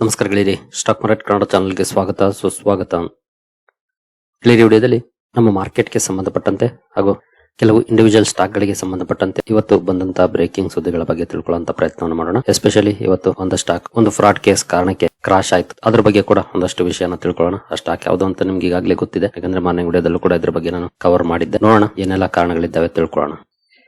ನಮಸ್ಕಾರ ಗೆಳೆಯರಿ, stock market Kannada ಚಾನಲ್ಗೆ ಸ್ವಾಗತ ಸುಸ್ವಾಗತ. ಗೆಳೆಯರಿ, ವಿಡಿಯೋದಲ್ಲಿ ನಮ್ಮ ಮಾರ್ಕೆಟ್ಗೆ ಸಂಬಂಧಪಟ್ಟಂತೆ ಹಾಗೂ ಕೆಲವು ಇಂಡಿವಿಜುವಲ್ ಸ್ಟಾಕ್ ಗಳಿಗೆ ಸಂಬಂಧಪಟ್ಟಂತೆ ಇವತ್ತು ಬಂದಂತಹ ಬ್ರೇಕಿಂಗ್ ಸುದ್ದಿಗಳ ಬಗ್ಗೆ ತಿಳ್ಕೊಳ್ಳುವಂತ ಪ್ರಯತ್ನವನ್ನು ಮಾಡೋಣ. ಎಸ್ಪೆಷಲಿ ಇವತ್ತು ಒಂದು ಸ್ಟಾಕ್ ಒಂದು ಫ್ರಾಡ್ ಕೇಸ್ ಕಾರಣಕ್ಕೆ ಕ್ರಾಶ್ ಆಯ್ತು, ಅದ್ರ ಬಗ್ಗೆ ಕೂಡ ಒಂದಷ್ಟು ವಿಷಯನ ತಿಳ್ಕೊಳ್ಳೋಣ. ಆ ಸ್ಟಾಕ್ ಯಾವುದು ಅಂತ ನಿಮ್ಗೆ ಈಗಾಗಲೇ ಗೊತ್ತಿದೆ, ಯಾಕಂದ್ರೆ ಮಾರ್ನಿಂಗ್ ವಿಡಿಯೋದಲ್ಲೂ ಕೂಡ ಇದ್ರ ಬಗ್ಗೆ ನಾನು ಕವರ್ ಮಾಡಿದ್ದೆ. ನೋಡೋಣ ಏನೆಲ್ಲ ಕಾರಣಗಳಿದ್ದಾವೆ ತಿಳ್ಕೊಳ್ಳೋಣ.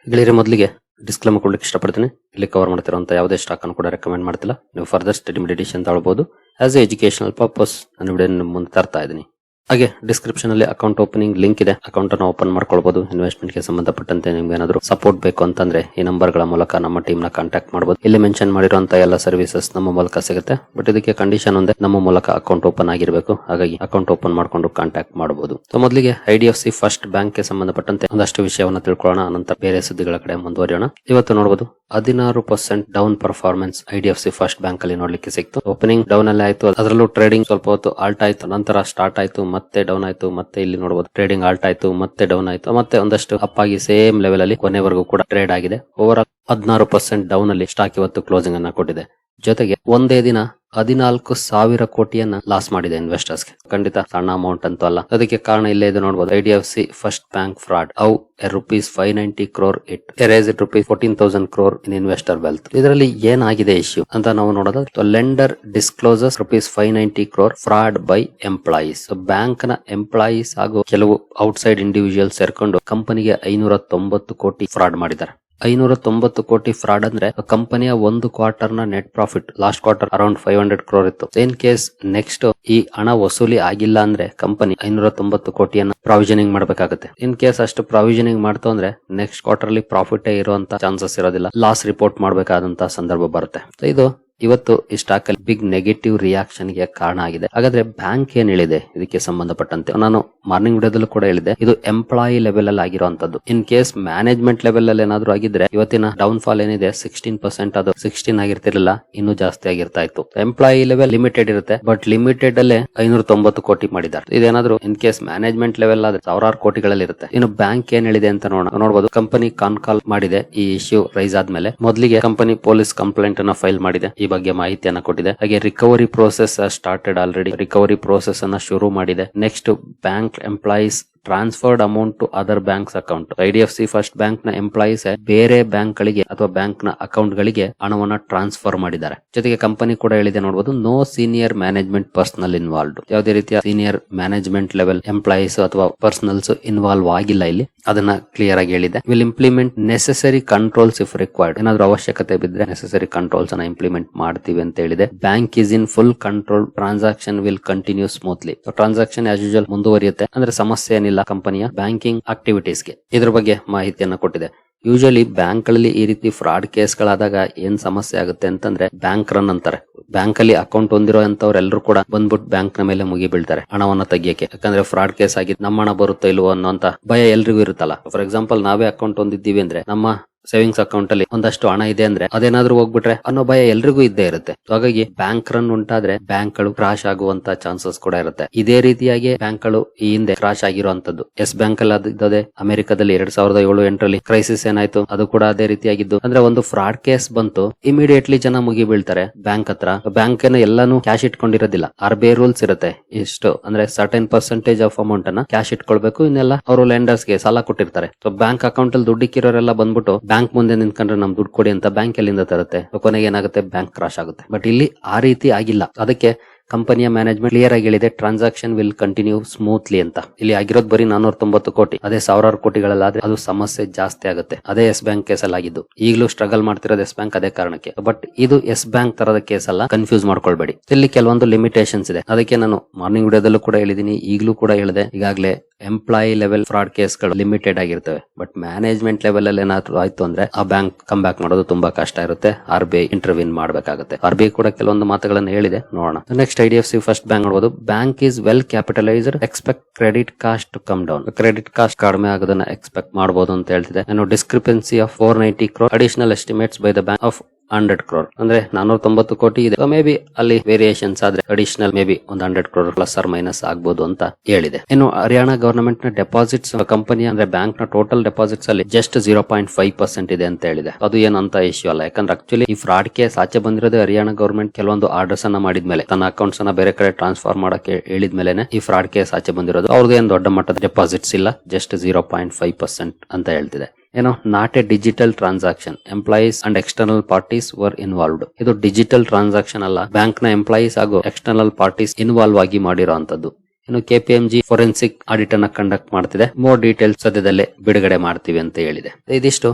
ಗೆಳೆಯರಿ, ಮೊದಲಿಗೆ ಡಿಸ್ಕ್ಲೇಮರ್ ಕೊಡ್ಲಿಕ್ಕೆ ಇಷ್ಟಪಡ್ತೀನಿ. ಇಲ್ಲಿ ಕವರ್ ಮಾಡ್ತಿರುವಂತ ಯಾವುದೇ ಸ್ಟಾಕ್ ಅನ್ನು ಕೂಡ ರೆಕಮೆಂಡ್ ಮಾಡ್ತಿಲ್ಲ. ನೀವು ಫರ್ದರ್ ಸ್ಟಡಿ ಮೆಡಿಟೇಷನ್ ತಗೊಳ್ಬಹುದು. ಆಸ್ ಎ ಎಜುಕೇಶನಲ್ ಪರ್ಪಸ್ ನಾನು ವಿಡಿಯೋ ನಿಮ್ಮ ಮುಂದೆ ತರ್ತಾ ಇದ್ದೀನಿ. ಹಾಗೆ ಡಿಸ್ಕ್ರಿಪ್ಷನ್ ಅಲ್ಲಿ ಅಕೌಂಟ್ ಓಪನಿಂಗ್ ಲಿಂಕ್ ಇದೆ, ಅಕೌಂಟ್ ಅನ್ನು ಓಪನ್ ಮಾಡ್ಕೊಳ್ಬಹುದು. ಇನ್ವೆಸ್ಟ್ಮೆಂಟ್ ಗೆ ಸಂಬಂಧಪಟ್ಟಂತೆ ನಿಮ್ಗೆ ಏನಾದ್ರು ಸಪೋರ್ಟ್ ಬೇಕು ಅಂತಂದ್ರೆ ಈ ನಂಬರ್ ಗಳ ಮೂಲಕ ನಮ್ಮ ಟೀಮ್ ನ ಕಾಂಟ್ಯಾಕ್ಟ್ ಮಾಡಬಹುದು. ಇಲ್ಲಿ ಮೆನ್ಷನ್ ಮಾಡಿರುವಂತಹ ಎಲ್ಲ ಸರ್ವಿಸಸ್ ನಮ್ಮ ಮೂಲಕ ಸಿಗುತ್ತೆ. ಬಟ್ ಇದಕ್ಕೆ ಕಂಡೀಷನ್ ಒಂದೇ, ನಮ್ಮ ಮೂಲಕ ಅಕೌಂಟ್ ಓಪನ್ ಆಗಿರಬೇಕು. ಹಾಗಾಗಿ ಅಕೌಂಟ್ ಓಪನ್ ಮಾಡ್ಕೊಂಡು ಕಾಂಟ್ಯಾಕ್ಟ್ ಮಾಡಬಹುದು. ಸೊ ಮೊದಲಿಗೆ IDFC ಫಸ್ಟ್ ಬ್ಯಾಂಕ್ ಗೆ ಸಂಬಂಧಪಟ್ಟಂತೆ ಒಂದಷ್ಟು ವಿಷಯವನ್ನ ತಿಳ್ಕೊಳ್ಳೋಣ, ನಂತರ ಬೇರೆ ಸುದ್ದಿಗಳ ಕಡೆ ಮುಂದುವರಿಯೋಣ. ಇವತ್ತು ನೋಡಬಹುದು 16% down performance IDFC first bank ಅಲ್ಲಿ ನೋಡ್ಲಿಕ್ಕೆ ಸಿಕ್ತು. ಓಪನಿಂಗ್ ಡೌನ್ ಅಲ್ಲಿ ಆಯ್ತು, ಅದರಲ್ಲೂ ಟ್ರೇಡಿಂಗ್ ಸ್ವಲ್ಪ ಹೊತ್ತು ಆಲ್ಟ್ ಆಯ್ತು, ನಂತರ ಸ್ಟಾರ್ಟ್ ಆಯ್ತು, ಮತ್ತೆ ಡೌನ್ ಆಯ್ತು, ಮತ್ತೆ ಇಲ್ಲಿ ನೋಡಬಹುದು ಟ್ರೇಡಿಂಗ್ ಆಲ್ಟ್ ಆಯ್ತು, ಮತ್ತೆ ಡೌನ್ ಆಯ್ತು, ಮತ್ತೆ ಒಂದಷ್ಟು ಅಪ್ ಆಗಿ ಸೇಮ್ ಲೆವೆಲ್ ಅಲ್ಲಿ ಕೊನೆವರೆಗೂ ಕೂಡ ಟ್ರೇಡ್ ಆಗಿದೆ. ಓವರ್ ಆಲ್ 16% ಡೌನ್ ಅಲ್ಲಿ ಸ್ಟಾಕ್ ಇವತ್ತು ಕ್ಲೋಸಿಂಗ್ ಅನ್ನ ಕೊಟ್ಟಿದೆ. ಜೊತೆಗೆ ಒಂದೇ ದಿನ 14,000 ಕೋಟಿಯನ್ನ ಲಾಸ್ ಮಾಡಿದೆ ಇನ್ವೆಸ್ಟರ್ಸ್ ಗೆ. ಖಂಡಿತ ಸಣ್ಣ ಅಮೌಂಟ್ ಅಂತೂ ಅಲ್ಲ. ಅದಕ್ಕೆ ಕಾರಣ ಇಲ್ಲೇ ಇದು ನೋಡಬಹುದು, IDFC first bank fraud how ₹590 crore it erase it ₹14,000 crore in investor wealth. ಇದರಲ್ಲಿ ಏನಾಗಿದೆ ಇಶ್ಯೂ ಅಂತ ನಾವು ನೋಡೋದು, lender ಡಿಸ್ಕ್ಲೋಸಸ್ ₹590 crore fraud by employees. Bank ನ ಎಂಪ್ಲಾಯೀಸ್ ಹಾಗೂ ಕೆಲವು ಔಟ್ಸೈಡ್ ಇಂಡಿವಿಜುವಲ್ ಸೇರ್ಕೊಂಡು ಕಂಪನಿಗೆ 590 ಕೋಟಿ ಫ್ರಾಡ್ ಮಾಡಿದ್ದಾರೆ. 590 ಕೋಟಿ ಫ್ರಾಡ್ ಅಂದ್ರೆ ಕಂಪನಿಯ ಒಂದು ಕ್ವಾರ್ಟರ್ ನ net profit last quarter around 500 crore ಇತ್ತು. ಇನ್ ಕೇಸ್ ನೆಕ್ಸ್ಟ್ ಈ ಹಣ ವಸೂಲಿ ಆಗಿಲ್ಲ ಅಂದ್ರೆ ಕಂಪನಿ 590 ಕೋಟಿಯನ್ನ ಪ್ರಾವಿಷನಿಂಗ್ ಮಾಡಬೇಕಾಗುತ್ತೆ. ಇನ್ ಕೇಸ್ ಅಷ್ಟು ಪ್ರಾವಿಷನಿಂಗ್ ಮಾಡ್ತು ಅಂದ್ರೆ ನೆಕ್ಸ್ಟ್ ಕ್ವಾರ್ಟರ್ ಅಲ್ಲಿ ಪ್ರಾಫಿಟ್ ಇರುವಂತ ಚಾನ್ಸಸ್ ಇರೋದಿಲ್ಲ, ಲಾಸ್ ರಿಪೋರ್ಟ್ ಮಾಡಬೇಕಾದಂತ ಸಂದರ್ಭ ಬರುತ್ತೆ. ಇದು ಇವತ್ತು ಈ ಸ್ಟಾಕ್ ಅಲ್ಲಿ ಬಿಗ್ ನೆಗೆಟಿವ್ ರಿಯಾಕ್ಷನ್ ಗೆ ಕಾರಣ ಆಗಿದೆ. ಹಾಗಾದ್ರೆ ಬ್ಯಾಂಕ್ ಏನ್ ಹೇಳಿದೆ ಇದಕ್ಕೆ ಸಂಬಂಧಪಟ್ಟಂತೆ? ನಾನು ಮಾರ್ನಿಂಗ್ ವಿಡಿಯೋದಲ್ಲೂ ಕೂಡ ಹೇಳಿದೆ, ಇದು ಎಂಪ್ಲಾಯಿ ಲೆವೆಲ್ ಅಲ್ಲಿ ಆಗಿರುವಂತದ್ದು. ಇನ್ ಕೇಸ್ ಮ್ಯಾನೇಜ್ಮೆಂಟ್ ಲೆವೆಲ್ ಅಲ್ಲಿ ಏನಾದ್ರು ಆಗಿದ್ರೆ ಇವತ್ತಿನ ಡೌನ್ ಫಾಲ್ ಏನಿದೆ 16%, ಅದು 16 ಆಗಿರ್ತಿರ್ಲಿಲ್ಲ, ಇನ್ನೂ ಜಾಸ್ತಿ ಆಗಿರ್ತಾ ಇತ್ತು. ಎಂಪ್ಲಾಯಿ ಲೆವೆಲ್ ಲಿಮಿಟೆಡ್ ಇರುತ್ತೆ, ಬಟ್ ಲಿಮಿಟೆಡ್ ಅಲ್ಲೇ 590 ಕೋಟಿ ಮಾಡಿದ್ದಾರೆ. ಇದೇನಾದ್ರು ಇನ್ ಕೇಸ್ ಮ್ಯಾನೇಜ್ಮೆಂಟ್ ಲೆವೆಲ್ ಆದ್ರೆ ಸಾವಿರಾರು ಕೋಟಿಗಳಲ್ಲಿ ಇರುತ್ತೆ. ಇನ್ನು ಬ್ಯಾಂಕ್ ಏನ್ ಹೇಳಿದೆ ಅಂತ ನೋಡಬಹುದು. ಕಂಪನಿ ಕಾಲ್ ಮಾಡಿದೆ ಈ ಇಶ್ಯೂ ರೈಸ್ ಆದ್ಮೇಲೆ. ಮೊದಲಿಗೆ ಕಂಪನಿ ಪೊಲೀಸ್ ಕಂಪ್ಲೇಂಟ್ ಅನ್ನ ಫೈಲ್ ಮಾಡಿದೆ, ಈ ಬಗ್ಗೆ ಮಾಹಿತಿಯನ್ನ ಕೊಟ್ಟಿದೆ. ಹಾಗೆ recovery process started already, recovery process ಅನ್ನ ಶುರು ಮಾಡಿದೆ. Next bank employees transferred amount to other banks account. IDFC first bank ನ ಎಂಪ್ಲಾಯೀಸ್ ಬೇರೆ ಬ್ಯಾಂಕ್ ಗಳಿಗೆ ಅಥವಾ ಬ್ಯಾಂಕ್ ನ ಅಕೌಂಟ್ ಗಳಿಗೆ ಹಣವನ್ನ ಟ್ರಾನ್ಸ್ಫರ್ ಮಾಡಿದ್ದಾರೆ. ಜೊತೆಗೆ ಕಂಪನಿ ಕೂಡ ಹೇಳಿದೆ ನೋಡಬಹುದು, no senior management personnel involved. ಯಾವುದೇ ರೀತಿಯ ಸೀನಿಯರ್ ಮ್ಯಾನೇಜ್ಮೆಂಟ್ ಲೆವೆಲ್ ಎಂಪ್ಲಾಯೀಸ್ ಅಥವಾ ಪರ್ಸನಲ್ಸ್ ಇನ್ವಾಲ್ವ್ ಆಗಿಲ್ಲ ಇಲ್ಲಿ, ಅದನ್ನ ಕ್ಲಿಯರ್ ಆಗಿ ಹೇಳಿದೆ. Will implement necessary controls if required. ಏನಾದ್ರು ಅವಶ್ಯಕತೆ ಬಿದ್ರೆ ನೆಸೆಸರಿ ಕಂಟ್ರೋಲ್ಸ್ ಅನ್ನ ಇಂಪ್ಲಿಮೆಂಟ್ ಮಾಡ್ತೀವಿ ಅಂತ ಹೇಳಿದೆ. Bank is in full control, transaction will continue smoothly. Transaction as usual ಮುಂದುವರಿಯುತ್ತೆ, ಅಂದ್ರೆ ಸಮಸ್ಯೆ ಏನಿಲ್ಲ ಕಂಪನಿಯ ಬ್ಯಾಂಕಿಂಗ್ ಆಕ್ಟಿವಿಟೀಸ್ಗೆ. ಇದ್ರ ಬಗ್ಗೆ ಮಾಹಿತಿಯನ್ನ ಕೊಟ್ಟಿದೆ. ಯೂಶಲಿ ಬ್ಯಾಂಕ್ ಗಳಲ್ಲಿ ಈ ರೀತಿ ಫ್ರಾಡ್ ಕೇಸ್ ಗಳಾದಾಗ ಏನ್ ಸಮಸ್ಯೆ ಆಗುತ್ತೆ ಅಂತಂದ್ರೆ ಬ್ಯಾಂಕ್ ರನ್ ಅಂತಾರೆ. ಬ್ಯಾಂಕ್ ಅಲ್ಲಿ ಅಕೌಂಟ್ ಹೊಂದಿರೋ ಅಂತವ್ರೆಲ್ಲರೂ ಕೂಡ ಬಂದ್ಬಿಟ್ಟು ಬ್ಯಾಂಕ್ ನ ಮೇಲೆ ಮುಗಿ ಬೀಳ್ತಾರೆ ಹಣವನ್ನ ತೆಗಿಯಕ್ಕೆ. ಯಾಕಂದ್ರೆ ಫ್ರಾಡ್ ಕೇಸ್ ಆಗಿ ನಮ್ಮ ಹಣ ಬರುತ್ತೋ ಇಲ್ವೋ ಅನ್ನೋಂತ ಭಯ ಎಲ್ರಿಗೂ ಇರುತ್ತಲ್ಲ. ಫಾರ್ ಎಕ್ಸಾಂಪಲ್, ನಾವೇ ಅಕೌಂಟ್ ಹೊಂದಿದ್ದೀವಿ ಅಂದ್ರೆ ನಮ್ಮ ಸೇವಿಂಗ್ಸ್ ಅಕೌಂಟ್ ಅಲ್ಲಿ ಒಂದಷ್ಟು ಹಣ ಇದೆ ಅಂದ್ರೆ ಅದೇನಾದ್ರೂ ಹೋಗ್ಬಿಟ್ರೆ ಅನ್ನೋ ಭಯ ಎಲ್ರಿಗೂ ಇದ್ದೇ ಇರುತ್ತೆ. ಹಾಗಾಗಿ ಬ್ಯಾಂಕ್ ರನ್ ಉಂಟಾದ್ರೆ ಬ್ಯಾಂಕ್ ಗಳು ಕ್ರಾಶ್ ಆಗುವಂತ ಚಾನ್ಸಸ್ ಕೂಡ ಇರುತ್ತೆ. ಇದೇ ರೀತಿಯಾಗಿ ಬ್ಯಾಂಕ್ ಗಳು ಈ ಹಿಂದೆ ಕ್ರಾಶ್ ಆಗಿರುವಂತದ್ದು ಎಸ್ ಬ್ಯಾಂಕ್ ಅಲ್ಲಿ ಅದೇ ಅಮೆರಿಕದಲ್ಲಿ 2007-8ರಲ್ಲಿ ಕ್ರೈಸಿಸ್ ಏನಾಯ್ತು, ಅದು ಕೂಡ ಅದೇ ರೀತಿಯಾಗಿದ್ದು. ಅಂದ್ರೆ ಒಂದು ಫ್ರಾಡ್ ಕೇಸ್ ಬಂತು, ಇಮಿಡಿಯೇಟ್ಲಿ ಜನ ಮುಗಿ ಬೀಳ್ತಾರೆ ಬ್ಯಾಂಕ್ ಹತ್ರ. ಬ್ಯಾಂಕ್ ಎಲ್ಲಾನು ಕ್ಯಾಶ್ ಇಟ್ಕೊಂಡಿರೋದಿಲ್ಲ, RBI ರೂಲ್ಸ್ ಇರುತ್ತೆ, ಇಷ್ಟು ಅಂದ್ರೆ ಸರ್ಟನ್ ಪರ್ಸೆಂಟೇಜ್ ಆಫ್ ಅಮೌಂಟ್ ಅನ್ನ ಕ್ಯಾಶ್ ಇಟ್ಕೊಳ್ಬೇಕು, ಇನ್ನೆಲ್ಲ ಅವರು ಲೆಂಡರ್ಸ್ ಗೆ ಸಾಲ ಕೊಟ್ಟಿರ್ತಾರೆ. ಸೊ ಬ್ಯಾಂಕ್ ಅಕೌಂಟ್ ಅಲ್ಲಿ ದುಡ್ಡಿಕ್ಕಿರೋರೆಲ್ಲ ಬಂದ್ಬಿಟ್ಟು ಬ್ಯಾಂಕ್ ಮುಂದೆ ನಿಂತ್ಕೊಂಡ್ರೆ ನಮ್ ದುಡ್ಡು ಕೊಡಿ ಅಂತ ಬ್ಯಾಂಕ್ ಎಲ್ಲಿಂದ ತರುತ್ತೆ. ಕೊನೆಗೆ ಏನಾಗುತ್ತೆ, ಬ್ಯಾಂಕ್ ಕ್ರಾಶ್ ಆಗುತ್ತೆ. ಬಟ್ ಇಲ್ಲಿ ಆ ರೀತಿ ಆಗಿಲ್ಲ. ಅದಕ್ಕೆ ಕಂಪನಿಯ ಮ್ಯಾನೇಜ್ಮೆಂಟ್ ಕ್ಲಿಯರ್ ಆಗಿ ಹೇಳಿದೆ, ಟ್ರಾನ್ಸಾಕ್ಷನ್ ವಿಲ್ ಕಂಟಿನ್ಯೂ ಸ್ಮೂತ್ಲಿ ಅಂತ. ಇಲ್ಲಿ ಆಗಿರೋದು ಬರೀ 490 ಕೋಟಿ, ಅದೇ ಸಾವಿರಾರು ಕೋಟಿಗಳಲ್ಲಾದ್ರೆ ಅದು ಸಮಸ್ಯೆ ಜಾಸ್ತಿ ಆಗುತ್ತೆ. ಅದೇ ಎಸ್ ಬ್ಯಾಂಕ್ ಕೇಸ್ ಅಲ್ಲಿ ಆಗಿದ್ದು. ಈಗಲೂ ಸ್ಟ್ರಗಲ್ ಮಾಡ್ತಿರೋದು ಎಸ್ ಬ್ಯಾಂಕ್ ಅದೇ ಕಾರಣಕ್ಕೆ. ಬಟ್ ಇದು ಎಸ್ ಬ್ಯಾಂಕ್ ತರದ ಕೇಸ್ ಅಲ್ಲ, ಕನ್ಫ್ಯೂಸ್ ಮಾಡ್ಕೊಳ್ಬೇಡಿ. ಇಲ್ಲಿ ಕೆಲವೊಂದು ಲಿಮಿಟೇಷನ್ಸ್ ಇದೆ. ಅದಕ್ಕೆ ನಾನು ಮಾರ್ನಿಂಗ್ ವಿಡಿಯೋದಲ್ಲೂ ಕೂಡ ಹೇಳಿದೀನಿ, ಈಗಲೂ ಕೂಡ ಹೇಳಿದೆ. ಈಗಾಗಲೇ ಎಂಪ್ಲಾಯಿ ಲೆವೆಲ್ ಫ್ರಾಡ್ ಕೇಸ್ ಗಳು ಲಿಮಿಟೆಡ್ ಆಗಿರ್ತವೆ. ಬಟ್ ಮ್ಯಾನೇಜ್ಮೆಂಟ್ ಲೆವೆಲ್ ಅಲ್ಲಿ ಏನಾದ್ರು ಆಯ್ತು ಅಂದ್ರೆ ಆ ಬ್ಯಾಂಕ್ ಕಮ್ ಬ್ಯಾಕ್ ಮಾಡೋದು ತುಂಬಾ ಕಷ್ಟ ಇರುತ್ತೆ. RBI ಇಂಟರ್ವ್ಯೂನ್ ಮಾಡಬೇಕಾಗುತ್ತೆ. RBI ಕೂಡ ಕೆಲವೊಂದು ಮಾತುಗಳನ್ನು ಹೇಳಿದೆ, ನೋಡೋಣ. ನೆಕ್ಸ್ಟ್ IDFC ಫಸ್ಟ್ ಬ್ಯಾಂಕ್ ನೋಡಬಹುದು. Bank is well capitalised, expect credit cost to come down. Credit cost ಕಡಿಮೆ ಆಗೋದನ್ನ ಎಕ್ಸ್ಪೆಕ್ಟ್ ಮಾಡಬಹುದು ಅಂತ ಹೇಳ್ತಿದೆ. Discrepancy of 490 crore additional estimates by the bank of 100 crore ಅಂದ್ರೆ 490 ಕೋಟಿ ಇದೆ. ಮೇ ಬಿ ಅಲ್ಲಿ ವೇರಿಯೇಷನ್ಸ್ ಆದ್ರೆ ಅಡಿಷನಲ್ ಮೇ ಬಿ ಒಂದು 100 crore ಪ್ಲಸ್ ಆರ್ ಮೈನಸ್ ಆಗ್ಬೋದು ಅಂತ ಹೇಳಿದೆ. ಇನ್ನು ಹರಿಯಾಣ ಗವರ್ನಮೆಂಟ್ ನ ಡೆಪಾಸಿಟ್ಸ್ ಕಂಪನಿ ಅಂದ್ರೆ ಬ್ಯಾಂಕ್ ನ ಟೋಟಲ್ ಡೆಪಾಸಿಟ್ಸ್ ಅಲ್ಲಿ ಜಸ್ಟ್ 0.5% ಇದೆ ಅಂತ ಹೇಳಿದೆ. ಅದು ಏನಂತ ಇಶ್ಯೂ ಅಲ್ಲ, ಯಾಕಂದ್ರೆ ಆಕ್ಚುಲಿ ಈ ಫ್ರಾಡ್ ಕೇಸ್ ಆಚೆ ಬಂದಿರೋದು ಹರಿಯಾಣ ಗವರ್ನಮೆಂಟ್ ಕೆಲವೊಂದು ಆರ್ಡರ್ಸ್ ಅನ್ನ ಮಾಡಿದ್ಮೇಲೆ, ತನ್ನ ಅಕೌಂಟ್ಸ್ ಅನ್ನ ಬೇರೆ ಕಡೆ ಟ್ರಾನ್ಸ್ಫರ್ ಮಾಡಕ್ಕೆ ಹೇಳಿದ್ಮೇಲೆ ಈ ಫ್ರಾಡ್ ಕೇಸ್ ಆಚೆ ಬಂದಿರೋದು. ಅವ್ರದ್ದು ಏನ್ ದೊಡ್ಡ ಮಟ್ಟದ ಡೆಪಾಸಿಟ್ಸ್ ಇಲ್ಲ, ಜಸ್ಟ್ 0.5% ಅಂತ ಹೇಳ್ತಿದೆ. ಏನೋ not A digital transaction, employees and external parties var involved. ಇದು ಡಿಜಿಟಲ್ ಟ್ರಾನ್ಸಾಕ್ಷನ್ ಅಲ್ಲ, ಬ್ಯಾಂಕ್ ನ ಎಂಪ್ಲಾಯೀಸ್ ಹಾಗೂ ಎಕ್ಸ್ಟರ್ನಲ್ ಪಾರ್ಟೀಸ್ ಇನ್ವಾಲ್ವ್ ಆಗಿ ಮಾಡಿರೋ ಅಂತದ್ದು. ಇನ್ನು KPMG ಫೋರೆನ್ಸಿಕ್ ಆಡಿಟ್ ಅನ್ನ ಕಂಡಕ್ಟ್ ಮಾಡ್ತಿದೆ. ಮೋರ್ ಡೀಟೇಲ್ಸ್ ಸದ್ಯದಲ್ಲೇ ಬಿಡುಗಡೆ ಮಾಡ್ತೀವಿ ಅಂತ ಹೇಳಿದೆ. ಇದಿಷ್ಟು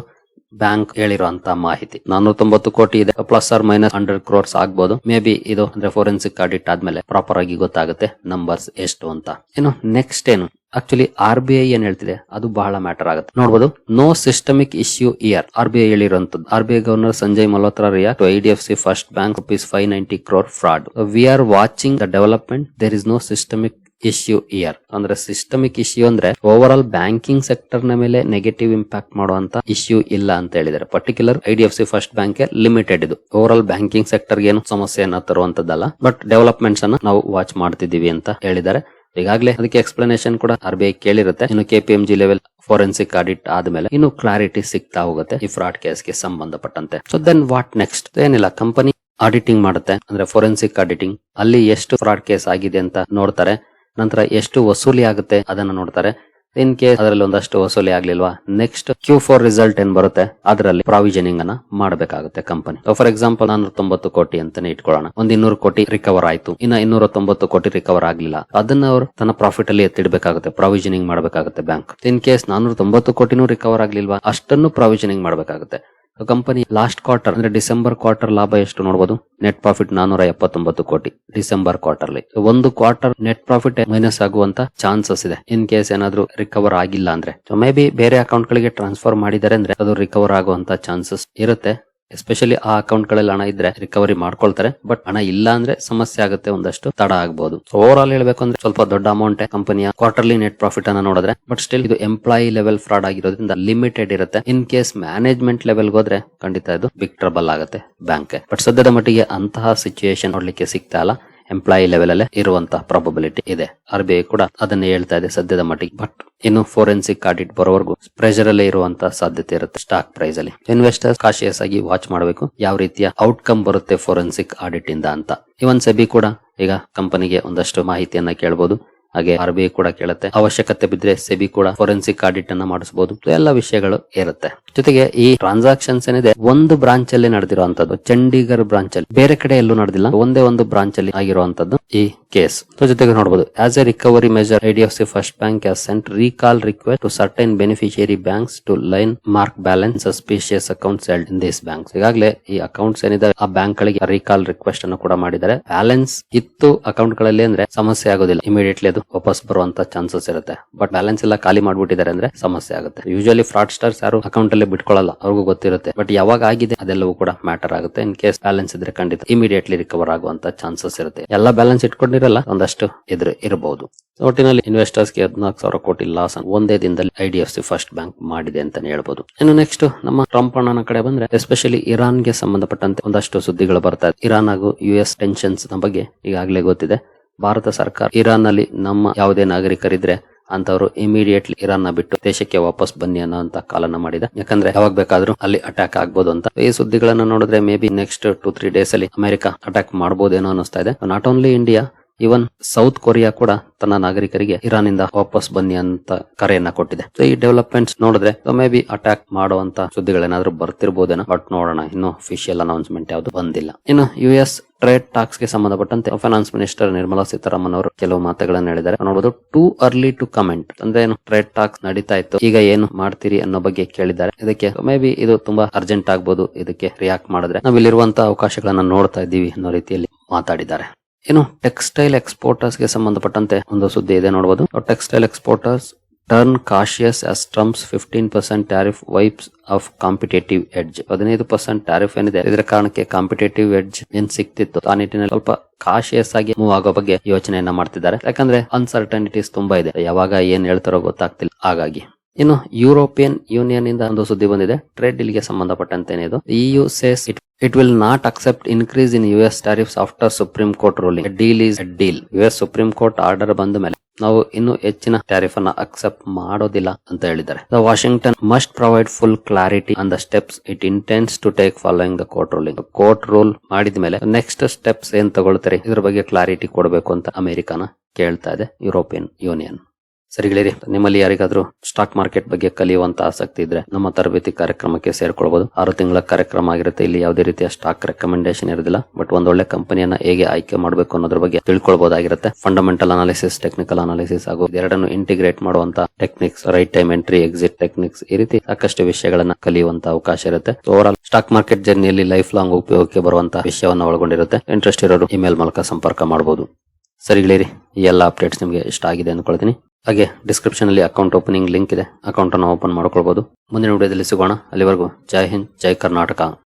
ಬ್ಯಾಂಕ್ ಹೇಳಿರುವಂತಹ ಮಾಹಿತಿ. 490 ಕೋಟಿ ಇದೆ, ಪ್ಲಸ್ ಆರ್ ಮೈನಸ್ 100 crores ಆಗ್ಬಹುದು. ಮೇ ಬಿ ಇದು ಅಂದ್ರೆ ಫೋರೆನ್ಸಿಕ್ ಆಡಿಟ್ ಆದ್ಮೇಲೆ ಪ್ರಾಪರ್ ಆಗಿ ಗೊತ್ತಾಗುತ್ತೆ ನಂಬರ್ಸ್ ಎಷ್ಟು ಅಂತ. ಇನ್ನು ನೆಕ್ಸ್ಟ್ ಏನು ಆಕ್ಚುಲಿ RBI ಏನ್ ಹೇಳ್ತಿದೆ ಅದು ಬಹಳ ಮ್ಯಾಟರ್ ಆಗುತ್ತೆ. ನೋಡಬಹುದು, no systemic issue here. RBI ಹೇಳಿರುವಂತದ್ದು. RBI governor Sanjay Malhotra react to IDFC first bank ₹590 crore fraud. We are watching the development, there is no systemic issue here. ಅಂದ್ರೆ ಸಿಸ್ಟಮಿಕ್ ಇಶ್ಯೂ ಅಂದ್ರೆ overall banking sector ನ ಮೇಲೆ negative impact ಮಾಡುವಂತ issue ಇಲ್ಲ ಅಂತ ಹೇಳಿದ್ದಾರೆ. Particular IDFC first bank limited ಇದು. Overall banking sector ಏನು ಸಮಸ್ಯೆಯನ್ನ ತರುವಂತದ್ದಲ್ಲ, ಬಟ್ ಡೆವಲಪ್ಮೆಂಟ್ಸ್ ಅನ್ನ ನಾವು ವಾಚ್ ಮಾಡ್ತಿದೀವಿ ಅಂತ ಹೇಳಿದ್ದಾರೆ. ಈಗಾಗಲೇ ಅದಕ್ಕೆ ಎಕ್ಸ್ಪ್ಲನೇಷನ್ ಕೂಡ RBI ಕೇಳಿರುತ್ತೆ. ಇನ್ನು KPMG ಲೆವೆಲ್ ಫೋರೆನ್ಸಿಕ್ ಆಡಿಟ್ ಆದ್ಮೇಲೆ ಇನ್ನು ಕ್ಲಾರಿಟಿ ಸಿಗ್ತಾ ಹೋಗುತ್ತೆ ಈ ಫ್ರಾಡ್ ಕೇಸ್ಗೆ ಸಂಬಂಧಪಟ್ಟಂತೆ. So then what next? ಏನಿಲ್ಲ, ಕಂಪನಿ ಆಡಿಟಿಂಗ್ ಮಾಡುತ್ತೆ, ಅಂದ್ರೆ ಫೋರೆನ್ಸಿಕ್ ಆಡಿಟಿಂಗ್. ಅಲ್ಲಿ ಎಷ್ಟು ಫ್ರಾಡ್ ಕೇಸ್ ಆಗಿದೆ ಅಂತ ನೋಡ್ತಾರೆ. ನಂತರ ಎಷ್ಟು ವಸೂಲಿ ಆಗುತ್ತೆ ಅದನ್ನ ನೋಡ್ತಾರೆ. ಇನ್ ಕೇಸ್ ಅದರಲ್ಲಿ ಒಂದಷ್ಟು ವಸೂಲಿ ಆಗ್ಲಿಲ್ವಾ, ನೆಕ್ಸ್ಟ್ Q4 ರಿಸಲ್ಟ್ ಏನ್ ಬರುತ್ತೆ ಅದರಲ್ಲಿ ಪ್ರಾವಿಷನಿಂಗ್ ಅನ್ನ ಮಾಡಬೇಕಾಗುತ್ತೆ ಕಂಪನಿ. ಫಾರ್ ಎಕ್ಸಾಂಪಲ್ 490 ಕೋಟಿ ಅಂತಾನೆ ಇಟ್ಕೊಳ್ಳೋಣ. 200 ಕೋಟಿ ರಿಕವರ್ ಆಯ್ತು, ಇನ್ನ 290 ಕೋಟಿ ರಿಕವರ್ ಆಗ್ಲಿಲ್ಲ. ಅದನ್ನ ಅವರು ತನ್ನ ಪ್ರಾಫಿಟ್ ಅಲ್ಲಿ ಎತ್ತಿಡಬೇಕಾಗುತ್ತೆ, ಪ್ರಾವಿಷನಿಂಗ್ ಮಾಡಬೇಕಾಗುತ್ತೆ ಬ್ಯಾಂಕ್. ಇನ್ ಕೇಸ್ 490 ಕೋಟಿನೂ ರಿಕವರ್ ಆಗ್ಲಿಲ್ವಾ, ಅಷ್ಟನ್ನು ಪ್ರಾವಿಷನಿಂಗ್ ಮಾಡಬೇಕಾಗುತ್ತೆ. ಕಂಪನಿ ಲಾಸ್ಟ್ ಕ್ವಾರ್ಟರ್ ಅಂದ್ರೆ ಡಿಸೆಂಬರ್ ಕ್ವಾರ್ಟರ್ ಲಾಭ ಎಷ್ಟು ನೋಡಬಹುದು? ನೆಟ್ ಪ್ರಾಫಿಟ್ 479 ಕೋಟಿ ಡಿಸೆಂಬರ್ ಕ್ವಾರ್ಟರ್ಲಿ. ಒಂದು ಕ್ವಾರ್ಟರ್ ನೆಟ್ ಪ್ರಾಫಿಟ್ ಮೈನಸ್ ಆಗುವಂತ ಚಾನ್ಸಸ್ ಇದೆ ಇನ್ ಕೇಸ್ ಏನಾದ್ರೂ ರಿಕವರ್ ಆಗಿಲ್ಲ ಅಂದ್ರೆ. ಮೇ ಬಿ ಬೇರೆ ಅಕೌಂಟ್ ಗಳಿಗೆ ಟ್ರಾನ್ಸ್ಫರ್ ಮಾಡಿದ್ದಾರೆ ಅಂದ್ರೆ ಅದು ರಿಕವರ್ ಆಗುವಂತ ಚಾನ್ಸಸ್ ಇರುತ್ತೆ. ಎಸ್ಪೆಷಲಿ ಆ ಅಕೌಂಟ್ ಗಳಲ್ಲಿ ಹಣ ಇದ್ರೆ ರಿಕವರಿ ಮಾಡ್ಕೊಳ್ತಾರೆ, ಬಟ್ ಹಣ ಇಲ್ಲ ಅಂದ್ರೆ ಸಮಸ್ಯೆ ಆಗುತ್ತೆ, ಒಂದಷ್ಟು ತಡ ಆಗಬಹುದು. ಓವರ್ ಆಲ್ ಹೇಳ್ಬೇಕು ಅಂದ್ರೆ ಸ್ವಲ್ಪ ದೊಡ್ಡ ಅಮೌಂಟ್ ಕಂಪನಿಯ ಕ್ವಾರ್ಟರ್ಲಿ ನೆಟ್ ಪ್ರಾಫಿಟ್ ಅನ್ನ ನೋಡಿದ್ರೆ, ಬಟ್ ಸ್ಟಿಲ್ ಇದು ಎಂಪ್ಲಾಯಿ ಲೆವೆಲ್ ಫ್ರಾಡ್ ಆಗಿರೋದ್ರಿಂದ ಲಿಮಿಟೆಡ್ ಇರುತ್ತೆ. ಇನ್ ಕೇಸ್ ಮ್ಯಾನೇಜ್ಮೆಂಟ್ ಲೆವೆಲ್ ಹೋದ್ರೆ ಖಂಡಿತ ಇದು ಬಿಗ್ ಟ್ರಬಲ್ ಆಗುತ್ತೆ ಬ್ಯಾಂಕ್. ಬಟ್ ಸದ್ಯದ ಮಟ್ಟಿಗೆ ಅಂತಹ ಸಿಚುಯೇಷನ್ ನೋಡ್ಲಿಕ್ಕೆ ಸಿಗ್ತಾ ಇಲ್ಲ, ಎಂಪ್ಲಾಯಿ ಲೆವೆಲ್ ಅಲ್ಲೇ ಇರುವಂತಹ ಪ್ರಾಬಬಿಲಿಟಿ ಇದೆ. RBI ಕೂಡ ಅದನ್ನೇ ಹೇಳ್ತಾ ಇದೆ ಸದ್ಯದ ಮಟ್ಟಿಗೆ. ಬಟ್ ಇನ್ನು ಫೋರೆನ್ಸಿಕ್ ಆಡಿಟ್ ಬರೋವರೆಗೂ ಪ್ರೆಷರ್ ಅಲ್ಲೇ ಇರುವಂತಹ ಸಾಧ್ಯತೆ ಇರುತ್ತೆ ಸ್ಟಾಕ್ ಪ್ರೈಸ್ ಅಲ್ಲಿ. ಇನ್ವೆಸ್ಟರ್ಸ್ ಕಾಶಿಯಸ್ ಆಗಿ ವಾಚ್ ಮಾಡಬೇಕು ಯಾವ ರೀತಿಯ ಔಟ್ಕಮ್ ಬರುತ್ತೆ ಫೋರೆನ್ಸಿಕ್ ಆಡಿಟ್ ಇಂದ ಅಂತ. ಇವನ್ ಸೆಬಿ ಕೂಡ ಈಗ ಕಂಪನಿಗೆ ಒಂದಷ್ಟು ಮಾಹಿತಿಯನ್ನ ಕೇಳಬಹುದು, ಹಾಗೆ RBI ಕೂಡ ಕೇಳುತ್ತೆ. ಅವಶ್ಯಕತೆ ಬಿದ್ರೆ ಸೆಬಿ ಕೂಡ ಫೋರೆನ್ಸಿಕ್ ಆಡಿಟ್ ಅನ್ನ ಮಾಡಿಸಬಹುದು. ಎಲ್ಲ ವಿಷಯಗಳು ಇರುತ್ತೆ. ಜೊತೆಗೆ ಈ ಟ್ರಾನ್ಸಾಕ್ಷನ್ಸ್ ಏನಿದೆ ಒಂದು ಬ್ರಾಂಚ್ ಅಲ್ಲಿ ನಡೆದಿರುವಂತದ್ದು, ಚಂಡೀಗಢ ಬ್ರಾಂಚ್ ಅಲ್ಲಿ, ಬೇರೆ ಕಡೆ ಎಲ್ಲೂ ನಡೆದಿಲ್ಲ, ಒಂದೇ ಒಂದು ಬ್ರಾಂಚ್ ಅಲ್ಲಿ ಆಗಿರುವಂತದ್ದು ಈ ಕೇಸ್. ಜೊತೆಗೆ ನೋಡಬಹುದು, as a recovery measure IDFC first bank has sent recall request to certain beneficiary banks to lien mark balance suspicious accounts held in this banks. ಈಗಾಗಲೇ ಈ ಅಕೌಂಟ್ಸ್ ಏನಿದೆ ಆ ಬ್ಯಾಂಕ್ ಗಳಿಗೆ ರೀಕಾಲ್ ರಿಕ್ವೆಸ್ಟ್ ಅನ್ನು ಕೂಡ ಮಾಡಿದ್ದಾರೆ. ಬ್ಯಾಲೆನ್ಸ್ ಇತ್ತು ಅಕೌಂಟ್ ಗಳಲ್ಲಿ ಅಂದ್ರೆ ಸಮಸ್ಯೆ ಆಗೋದಿಲ್ಲ, ಇಮಿಡಿಯೇಟ್ಲಿ ಅದು ವಾಪಸ್ ಬರುವಂತ ಚಾನ್ಸಸ್ ಇರುತ್ತೆ. ಬಟ್ ಬ್ಯಾಲೆನ್ಸ್ ಎಲ್ಲ ಖಾಲಿ ಮಾಡ್ಬಿಟ್ಟಿದ್ದಾರೆ ಅಂದ್ರೆ ಸಮಸ್ಯೆ ಆಗುತ್ತೆ. ಯೂಶುವಲಿ ಫ್ರಾಡ್ ಸ್ಟಾರ್ಸ್ ಯಾರು ಅಕೌಂಟ್ ಅಲ್ಲಿ ಬಿಟ್ಕೊಳ್ಳಲ್ಲ, ಅವ್ರಿಗೂ ಗೊತ್ತಿರುತ್ತೆ. ಬಟ್ ಯಾವಾಗ ಆಗಿದೆ ಅದೆಲ್ಲವೂ ಕೂಡ ಮ್ಯಾಟರ್ ಆಗುತ್ತೆ. ಇನ್ ಕೇಸ್ ಬ್ಯಾಲೆನ್ಸ್ ಇದ್ರೆ ಖಂಡಿತ ಇಮಿಡಿಯೇಟ್ಲಿ ರಿಕವರ್ ಆಗುವಂತ ಚಾನ್ಸಸ್ ಇರುತ್ತೆ. ಎಲ್ಲ ಬ್ಯಾಲೆನ್ಸ್ ಇಟ್ಕೊಂಡಿರಲ್ಲ, ಒಂದಷ್ಟು ಎದುರು ಇರಬಹುದು. ಒಟ್ಟಿನಲ್ಲಿ ಇನ್ವೆಸ್ಟರ್ಸ್ ಗೆ 14,000 ಕೋಟಿ ಲಾಸ್ ಒಂದೇ ದಿನದಲ್ಲಿ IDFC ಫಸ್ಟ್ ಬ್ಯಾಂಕ್ ಮಾಡಿದೆ ಅಂತಾನೆ ಹೇಳ್ಬಹುದು. ಇನ್ನು ನೆಕ್ಸ್ಟ್ ನಮ್ಮ ಟ್ರಂಪ್ ಅಣ್ಣನ ಕಡೆ ಬಂದ್ರೆ, ಎಸ್ಪೆಷಲಿ ಇರಾನ್ ಗೆ ಸಂಬಂಧಪಟ್ಟಂತೆ ಒಂದಷ್ಟು ಸುದ್ದಿಗಳು ಬರ್ತಾ ಇದೆ. ಇರಾನ್ ಹಾಗೂ US ಟೆನ್ಷನ್ಸ್ ಬಗ್ಗೆ ಈಗಾಗಲೇ ಗೊತ್ತಿದೆ. ಭಾರತ ಸರ್ಕಾರ ಇರಾನ್ ನಲ್ಲಿ ನಮ್ಮ ಯಾವುದೇ ನಾಗರಿಕರಿದ್ರೆ ಅಂತವರು ಇಮಿಡಿಯೇಟ್ಲಿ ಇರಾನ್ ನ ಬಿಟ್ಟು ದೇಶಕ್ಕೆ ವಾಪಸ್ ಬನ್ನಿ ಅನ್ನೋ ಕಾಲನ್ನ ಮಾಡಿದೆ. ಯಾಕಂದ್ರೆ ಯಾವಾಗ ಬೇಕಾದ್ರೂ ಅಲ್ಲಿ ಅಟ್ಯಾಕ್ ಆಗ್ಬೋದು ಅಂತ. ಈ ಸುದ್ದಿಗಳನ್ನ ನೋಡಿದ್ರೆ ಮೇ ಬಿ ನೆಕ್ಸ್ಟ್ 2-3 ಡೇಸ್ ಅಲ್ಲಿ ಅಮೆರಿಕ ಅಟ್ಯಾಕ್ ಮಾಡಬಹುದೇನೋ ಅನಿಸ್ತಾ ಇದೆ. Not only India, even south Korea ಕೂಡ ತನ್ನ ನಾಗರಿಕರಿಗೆ ಇರಾನ್ ಇಂದ ವಾಪಸ್ ಬನ್ನಿ ಅಂತ ಕರೆಯನ್ನ ಕೊಟ್ಟಿದೆ. ಸೊ ಈ ಡೆವಲಪ್ಮೆಂಟ್ಸ್ ನೋಡಿದ್ರೆ ಮೇ ಬಿ ಅಟ್ಯಾಕ್ ಮಾಡುವಂತ ಸುದ್ದಿಗಳೇನಾದ್ರೂ ಬರ್ತಿರ್ಬೋದೇನೋ, ಬಟ್ ನೋಡೋಣ. ಇನ್ನು ಅಫಿಷಿಯಲ್ ಅನೌನ್ಸ್ಮೆಂಟ್ ಯಾವ್ದು ಬಂದಿಲ್ಲ. ಇನ್ನು US ಟ್ರೇಡ್ ಟಾಕ್ಸ್ ಗೆ ಸಂಬಂಧಪಟ್ಟಂತೆ ಫೈನಾನ್ಸ್ ಮಿನಿಸ್ಟರ್ ನಿರ್ಮಲಾ ಸೀತಾರಾಮನ್ ಅವರು ಕೆಲವು ಮಾತುಗಳನ್ನು ಹೇಳಿದ್ದಾರೆ. ನೋಡಬಹುದು, ಟೂ ಅರ್ಲಿ ಟು ಕಮೆಂಟ್. ಅಂದ್ರೆ ಏನು, ಟ್ರೇಡ್ ಟಾಕ್ಸ್ ನಡೀತಾ ಇತ್ತು, ಈಗ ಏನು ಮಾಡ್ತೀರಿ ಅನ್ನೋ ಬಗ್ಗೆ ಕೇಳಿದ್ದಾರೆ. ಇದಕ್ಕೆ ಮೇ ಬಿ ಇದು ತುಂಬಾ ಅರ್ಜೆಂಟ್ ಆಗ್ಬೋದು, ಇದಕ್ಕೆ ರಿಯಾಕ್ಟ್ ಮಾಡಿದ್ರೆ ನಾವಿಲ್ಲಿರುವಂತಹ ಅವಕಾಶಗಳನ್ನ ನೋಡ್ತಾ ಇದ್ದೀವಿ ಅನ್ನೋ ರೀತಿಯಲ್ಲಿ ಮಾತಾಡಿದ್ದಾರೆ. ಇನ್ನು ಟೆಕ್ಸ್ಟೈಲ್ ಎಕ್ಸ್ಪೋರ್ಟರ್ಸ್ ಗೆ ಸಂಬಂಧಪಟ್ಟಂತೆ ಒಂದು ಸುದ್ದಿ ಇದೆ ನೋಡಬಹುದು. Textile exporters turn cautious as Trump's 15% tariff wipes off competitive edge. 15% tariff ಏನಿದೆ, ಇದರ ಕಾರಣಕ್ಕೆ ಕಾಂಪಿಟೇಟಿವ್ ಎಡ್ಜ್ ಏನ್ ಸಿಕ್ತಿತ್ತು ಆ ನಿಟ್ಟಿನಲ್ಲಿ ಸ್ವಲ್ಪ ಕಾಶಿಯಸ್ ಆಗಿ ಮೂವ್ ಆಗೋ ಬಗ್ಗೆ ಯೋಚನೆಯನ್ನ ಮಾಡ್ತಿದ್ದಾರೆ. ಯಾಕಂದ್ರೆ ಅನ್ಸರ್ಟನಿಟೀಸ್ ತುಂಬಾ ಇದೆ, ಯಾವಾಗ ಏನ್ ಹೇಳ್ತಾರೋ ಗೊತ್ತಾಗ್ತಿಲ್ಲ. ಹಾಗಾಗಿ ಇನ್ನು ಯುರೋಪಿಯನ್ ಯೂನಿಯನ್ ಇಂದ ಒಂದು ಸುದ್ದಿ ಬಂದಿದೆ ಟ್ರೇಡ್ ಡೀಲ್ ಗೆ ಸಂಬಂಧಪಟ್ಟಂತೆ. EU says it It will not accept increase in US tariffs after Supreme Court ruling. A deal is a deal. US Supreme Court order ಬಂದ ಮೇಲೆ ನಾವು ಇನ್ನು ಹೆಚ್ಚಿನ ಟ್ಯಾರಿಫ್ ಅನ್ನ ಅಕ್ಸೆಪ್ಟ್ ಮಾಡೋದಿಲ್ಲ ಅಂತ ಹೇಳಿದ್ದಾರೆ. The Washington must provide full clarity on the steps it intends to take following the court ruling. Court rule ಮಾಡಿದ ಮೇಲೆ ನೆಕ್ಸ್ಟ್ ಸ್ಟೆಪ್ಸ್ ಏನ್ ತಗೊಳ್ತಾರೆ ಇದ್ರ ಬಗ್ಗೆ ಕ್ಲಾರಿಟಿ ಕೊಡಬೇಕು ಅಂತ ಅಮೆರಿಕಾನ ಕೇಳ್ತಾ ಇದೆ ಯುರೋಪಿಯನ್ ಯೂನಿಯನ್. ಸರಿಗಳಿರಿ, ನಿಮ್ಮಲ್ಲಿ ಯಾರಿಗಾದ್ರೂ ಸ್ಟಾಕ್ ಮಾರ್ಕೆಟ್ ಬಗ್ಗೆ ಕಲಿಯುವಂತ ಆಸಕ್ತಿ ಇದ್ರೆ ನಮ್ಮ ತರಬೇತಿ ಕಾರ್ಯಕ್ರಮಕ್ಕೆ ಸೇರ್ಕೊಳ್ಬಹುದು. 6 ತಿಂಗಳ ಕಾರ್ಯಕ್ರಮ ಆಗಿರುತ್ತೆ. ಇಲ್ಲಿ ಯಾವುದೇ ರೀತಿಯ ಸ್ಟಾಕ್ ರೆಕಮೆಂಡೇಶನ್ ಇರೋದಿಲ್ಲ, ಬಟ್ ಒಂದೊಳ್ಳೆ ಕಂಪನಿಯನ್ನ ಹೇಗೆ ಆಯ್ಕೆ ಮಾಡಬೇಕು ಅನ್ನೋದ್ರ ಬಗ್ಗೆ ತಿಳ್ಕೊಳ್ಬಹುದಾಗಿರುತ್ತೆ. ಫಂಡಮೆಂಟಲ್ ಅನಾಲಿಸಿಸ್, ಟೆಕ್ನಿಕಲ್ ಅನಾಲಿಸಿಸ್ ಹಾಗೂ ಎರಡನ್ನು ಇಂಟಿಗ್ರೇಟ್ ಮಾಡುವಂತ techniques, right time entry, exit techniques, ಈ ರೀತಿ ಸಾಕಷ್ಟು ವಿಷಯಗಳನ್ನ ಕಲಿಯುವಂತ ಅವಕಾಶ ಇರುತ್ತೆ. ಓವರ್ ಆಲ್ ಸ್ಟಾಕ್ ಮಾರ್ಕೆಟ್ ಜರ್ನಿಯಲ್ಲಿ ಲೈಫ್ ಲಾಂಗ್ ಉಪಯೋಗಕ್ಕೆ ಬರುವಂತಹ ವಿಷಯವನ್ನ ಒಳಗೊಂಡಿರುತ್ತೆ. ಇಂಟ್ರೆಸ್ಟ್ ಇರೋರು ಇಮೇಲ್ ಮೂಲಕ ಸಂಪರ್ಕ ಮಾಡಬಹುದು. ಸರಿಗಳಿರಿ, ಈ ಎಲ್ಲ ಅಪ್ಡೇಟ್ಸ್ ನಿಮಗೆ ಇಷ್ಟ ಆಗಿದೆ ಅನ್ಕೊಳ್ತೀನಿ. ಹಾಗೆ ಡಿಸ್ಕ್ರಿಪ್ಷನ್ ಅಲ್ಲಿ ಅಕೌಂಟ್ ಓಪನಿಂಗ್ ಲಿಂಕ್ ಇದೆ, ಅಕೌಂಟ್ ಅನ್ನು ಓಪನ್ ಮಾಡ್ಕೊಳ್ಬಹುದು. ಮುಂದಿನ ವಿಡಿಯೋದಲ್ಲಿ ಸಿಗೋಣ. ಅಲ್ಲಿವರೆಗೂ ಜೈ ಹಿಂದ್, ಜೈ ಕರ್ನಾಟಕ.